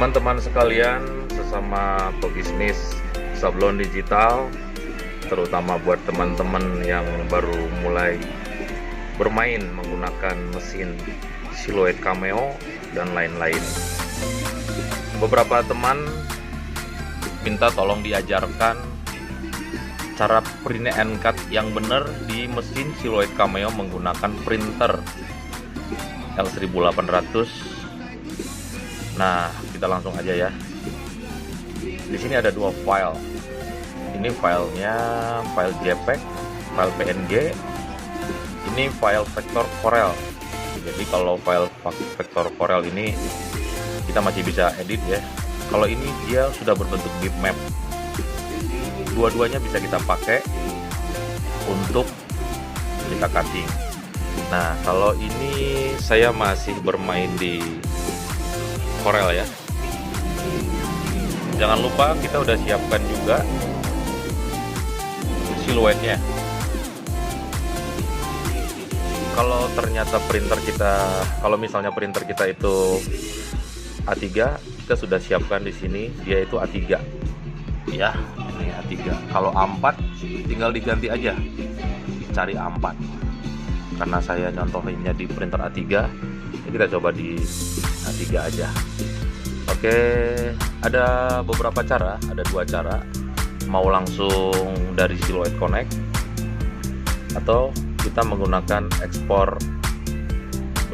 Teman-teman sekalian, sesama pebisnis sablon digital, terutama buat teman-teman yang baru mulai bermain menggunakan mesin Silhouette Cameo dan lain-lain. Beberapa teman minta tolong diajarkan cara print and cut yang benar di mesin Silhouette Cameo menggunakan printer L1800. Nah, kita langsung aja ya. Di sini ada dua file. Ini filenya file JPEG, file PNG. Ini file vektor Corel. Jadi kalau file vektor Corel ini kita masih bisa edit ya. Kalau ini dia sudah berbentuk bitmap. Dua-duanya bisa kita pakai untuk kita cutting. Nah, kalau ini saya masih bermain di Corel ya. Jangan lupa kita udah siapkan juga siluetnya. Kalau ternyata kalau misalnya printer kita itu A3, kita sudah siapkan di sini, dia itu A3. Ya, ini A3. Kalau A4 tinggal diganti aja. Cari A4. Karena saya nyontohinnya di printer A3, kita coba di A3 aja. Oke, ada beberapa cara, ada dua cara. Mau langsung dari Silhouette Connect atau kita menggunakan ekspor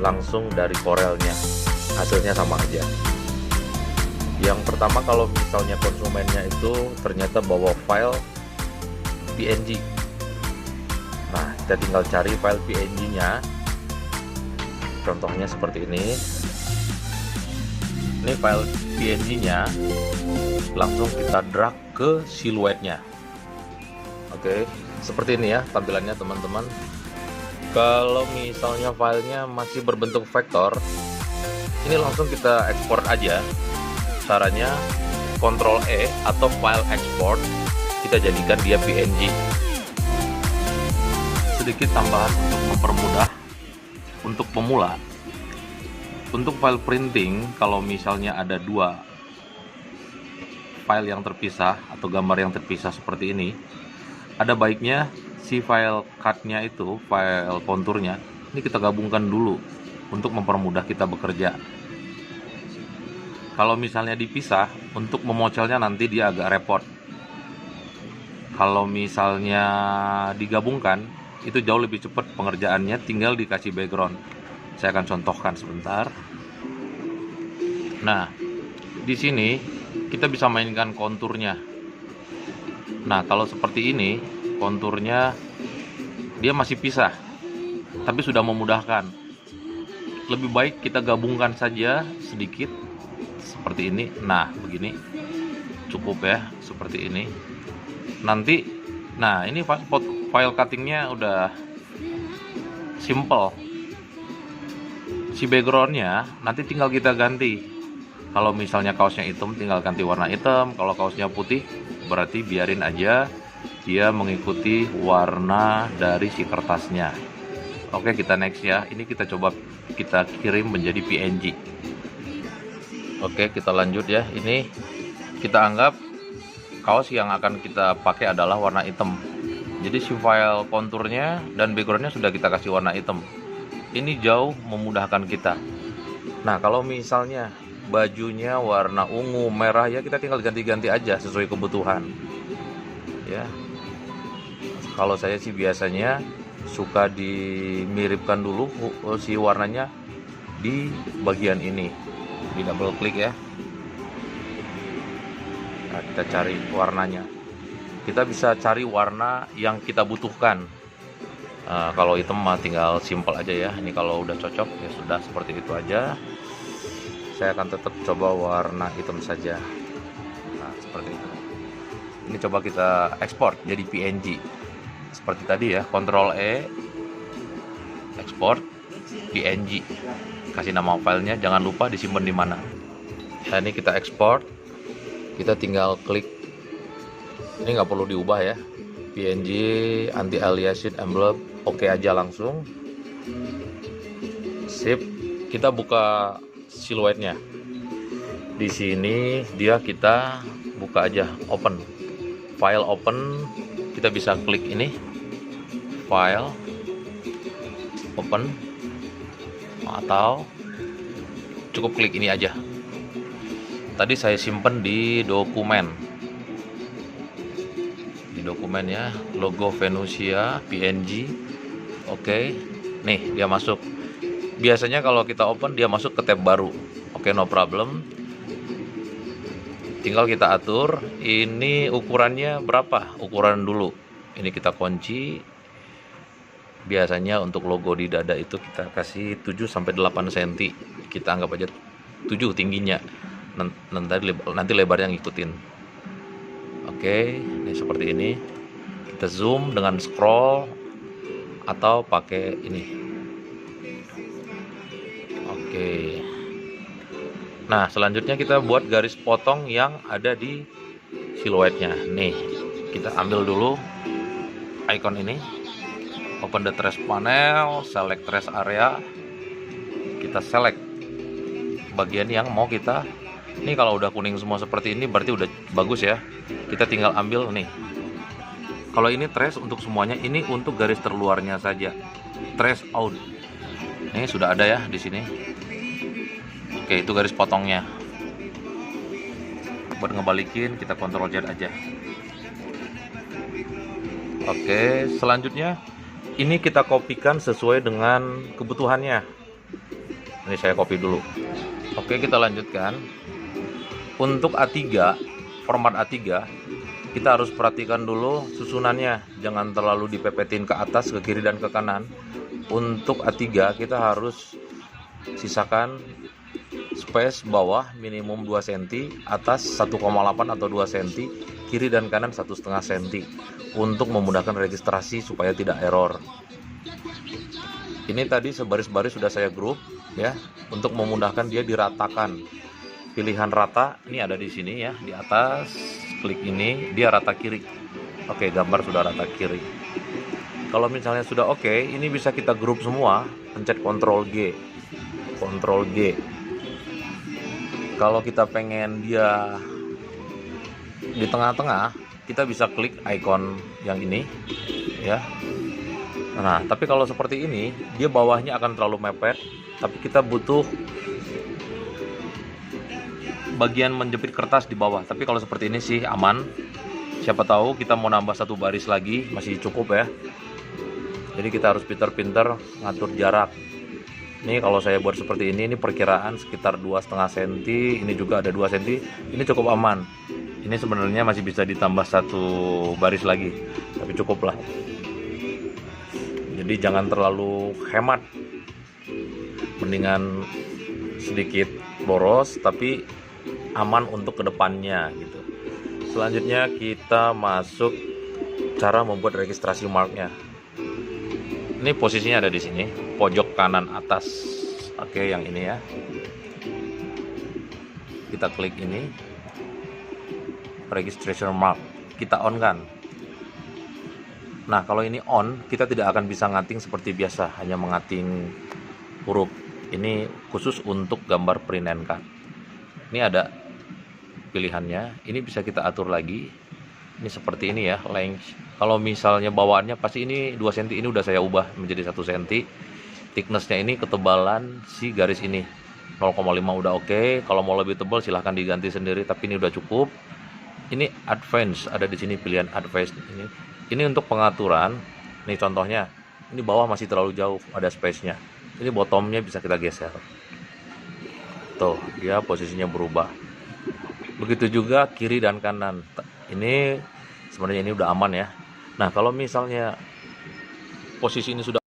langsung dari Corelnya. Hasilnya sama aja. Yang pertama, kalau misalnya konsumennya itu ternyata bawa file PNG. Nah, kita tinggal cari file PNG-nya. Contohnya seperti ini. Ini file PNG-nya, langsung kita drag ke siluetnya. Oke, seperti ini ya tampilannya teman-teman. Kalau misalnya filenya masih berbentuk vektor, ini langsung kita ekspor aja. Caranya Ctrl E atau file export, kita jadikan dia PNG. Sedikit tambahan untuk mempermudah untuk pemula. Untuk file printing, kalau misalnya ada dua file yang terpisah atau gambar yang terpisah seperti ini, ada baiknya si file cut-nya itu, file konturnya, ini kita gabungkan dulu untuk mempermudah kita bekerja. Kalau misalnya dipisah, untuk memocelnya nanti dia agak repot. Kalau misalnya digabungkan, itu jauh lebih cepat pengerjaannya, tinggal dikasih background. Saya akan contohkan sebentar. Nah, di sini kita bisa mainkan konturnya. Nah, kalau seperti ini, konturnya dia masih pisah, tapi sudah memudahkan. Lebih baik kita gabungkan saja sedikit, seperti ini. Nah, begini, cukup ya, seperti ini. Nanti, nah ini file cuttingnya udah simple. Si backgroundnya nanti tinggal kita ganti. Kalau misalnya kaosnya hitam, tinggal ganti warna hitam. Kalau kaosnya putih, berarti biarin aja dia mengikuti warna dari si kertasnya. Oke, kita next ya. Ini kita coba kita kirim menjadi PNG. Oke, kita lanjut ya. Ini kita anggap kaos yang akan kita pakai adalah warna hitam. Jadi si file konturnya dan backgroundnya sudah kita kasih warna hitam. Ini jauh memudahkan kita. Nah, kalau misalnya bajunya warna ungu, merah, ya kita tinggal ganti-ganti aja sesuai kebutuhan. Ya. Kalau saya sih biasanya suka dimiripkan dulu si warnanya di bagian ini. Di double klik ya. Nah, kita cari warnanya. Kita bisa cari warna yang kita butuhkan. Kalau hitam mah tinggal simple aja ya. Ini kalau udah cocok ya sudah seperti itu aja. Saya akan tetap coba warna hitam saja. Nah, seperti itu. Ini coba kita ekspor jadi PNG. Seperti tadi ya, Ctrl E, ekspor PNG. Kasih nama filenya, jangan lupa disimpan di mana. Ya, ini kita ekspor. Kita tinggal klik. Ini nggak perlu diubah ya. PNG, anti aliasing, emblem, oke aja langsung. Sip, kita buka siluetnya. Di sini dia kita buka aja, open file, open, kita bisa klik ini file open, atau cukup klik ini aja. Tadi saya simpen di dokumen ya, logo Venusia PNG. Oke, nih dia masuk. Biasanya kalau kita open dia masuk ke tab baru. Oke, no problem. Tinggal kita atur ini ukurannya berapa, ukuran dulu ini kita kunci. Biasanya untuk logo di dada itu kita kasih 7-8 cm, kita anggap aja 7 tingginya, nanti lebarnya ngikutin. Oke, ini seperti ini. Kita zoom dengan scroll atau pakai ini. Oke. Nah, selanjutnya kita buat garis potong yang ada di siluetnya. Nih, kita ambil dulu icon ini, open the trace panel, select trace area. Kita select bagian yang mau kita. Ini kalau udah kuning semua seperti ini berarti udah bagus ya. Kita tinggal ambil nih. Kalau ini trace untuk semuanya, ini untuk garis terluarnya saja. Trace out. Ini sudah ada ya di sini. Oke, itu garis potongnya. Buat ngebalikin kita Ctrl Z aja. Oke, selanjutnya ini kita kopikan sesuai dengan kebutuhannya. Ini saya copy dulu. Oke, kita lanjutkan. Untuk A3, format A3, kita harus perhatikan dulu susunannya. Jangan terlalu dipepetin ke atas, ke kiri, dan ke kanan. Untuk A3 kita harus sisakan space bawah minimum 2 cm, atas 1,8 atau 2 cm, kiri dan kanan 1,5 cm, untuk memudahkan registrasi supaya tidak error. Ini tadi sebaris-baris sudah saya grup ya, untuk memudahkan dia diratakan. Pilihan rata ini ada di sini ya, di atas, klik ini, dia rata kiri. Oke, gambar sudah rata kiri. Kalau misalnya sudah oke, ini bisa kita grup semua, pencet Ctrl G. Ctrl G. Kalau kita pengen dia di tengah-tengah, kita bisa klik icon yang ini ya. Nah, tapi kalau seperti ini, dia bawahnya akan terlalu mepet, tapi kita butuh bagian menjepit kertas di bawah. Tapi kalau seperti ini sih aman. Siapa tahu kita mau nambah satu baris lagi, masih cukup ya. Jadi kita harus pinter-pinter ngatur jarak. Ini kalau saya buat seperti ini perkiraan sekitar 2,5 cm, ini juga ada 2 cm, ini cukup aman. Ini sebenarnya masih bisa ditambah satu baris lagi, tapi cukup lah. Jadi jangan terlalu hemat, mendingan sedikit boros tapi aman untuk kedepannya gitu. Selanjutnya kita masuk cara membuat registrasi marknya. Ini posisinya ada di sini, pojok kanan atas. Oke, yang ini ya. Kita klik ini, registration mark. Kita on kan. Nah, kalau ini on, kita tidak akan bisa ngating seperti biasa, hanya mengating huruf. Ini khusus untuk gambar print and cut. Ini ada pilihannya. Ini bisa kita atur lagi. Ini seperti ini ya, length. Kalau misalnya bawaannya pasti ini 2 cm, ini udah saya ubah menjadi 1 cm. Thicknessnya ini ketebalan si garis ini 0,5 udah oke. Kalau mau lebih tebal silahkan diganti sendiri, tapi ini udah cukup. Ini advance, ada di sini pilihan advance ini. Ini untuk pengaturan. Nih contohnya, ini bawah masih terlalu jauh, ada space-nya. Ini bottomnya bisa kita geser. Tuh, dia posisinya berubah. Begitu juga kiri dan kanan. Ini sebenarnya ini udah aman ya. Nah, kalau misalnya posisi ini sudah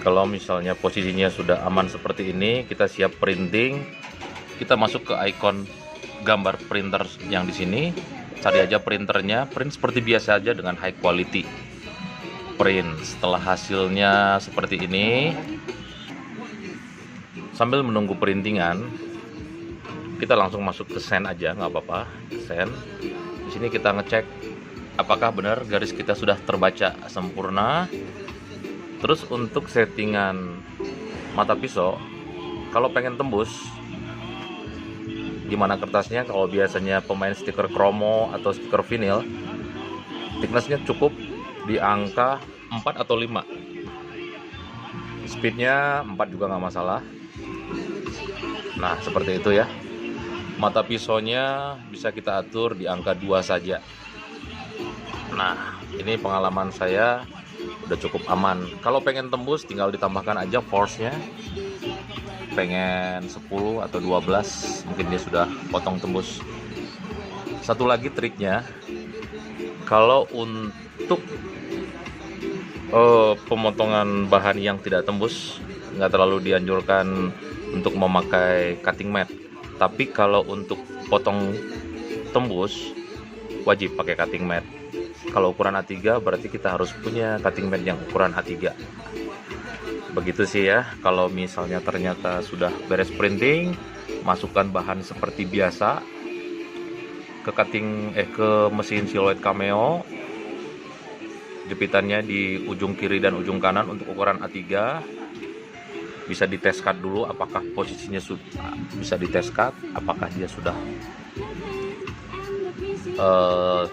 kalau misalnya posisinya sudah aman seperti ini, kita siap printing. Kita masuk ke icon gambar printer yang di sini. Cari aja printernya, print seperti biasa aja dengan high quality. Print. Setelah hasilnya seperti ini, sambil menunggu printingan, kita langsung masuk ke send aja, nggak apa-apa. Send. Di sini kita ngecek apakah benar garis kita sudah terbaca sempurna. Terus untuk settingan mata pisau, kalau pengen tembus Dimana kertasnya kalau biasanya pemain stiker kromo atau stiker vinil, thicknessnya cukup di angka 4 atau 5. Speednya 4 juga nggak masalah. Nah, seperti itu ya. Mata pisaunya bisa kita atur di angka 2 saja. Nah, ini pengalaman saya udah cukup aman. Kalau pengen tembus tinggal ditambahkan aja force-nya. Pengen 10 atau 12 mungkin dia sudah potong tembus. Satu lagi triknya, kalau untuk pemotongan bahan yang tidak tembus, nggak terlalu dianjurkan untuk memakai cutting mat. Tapi kalau untuk potong tembus wajib pakai cutting mat. Kalau ukuran A3 berarti kita harus punya cutting mat yang ukuran A3. Begitu sih ya. Kalau misalnya ternyata sudah beres printing, masukkan bahan seperti biasa ke ke mesin siluet cameo. Jepitannya di ujung kiri dan ujung kanan untuk ukuran A3. Bisa dites cut dulu apakah posisinya sudah bisa dites cut, apakah dia sudah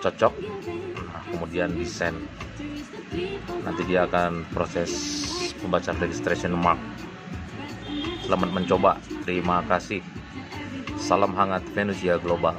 cocok. Nah, kemudian desain. Nanti dia akan proses pembacaan registration mark. Selamat mencoba. Terima kasih. Salam hangat Venusia Global.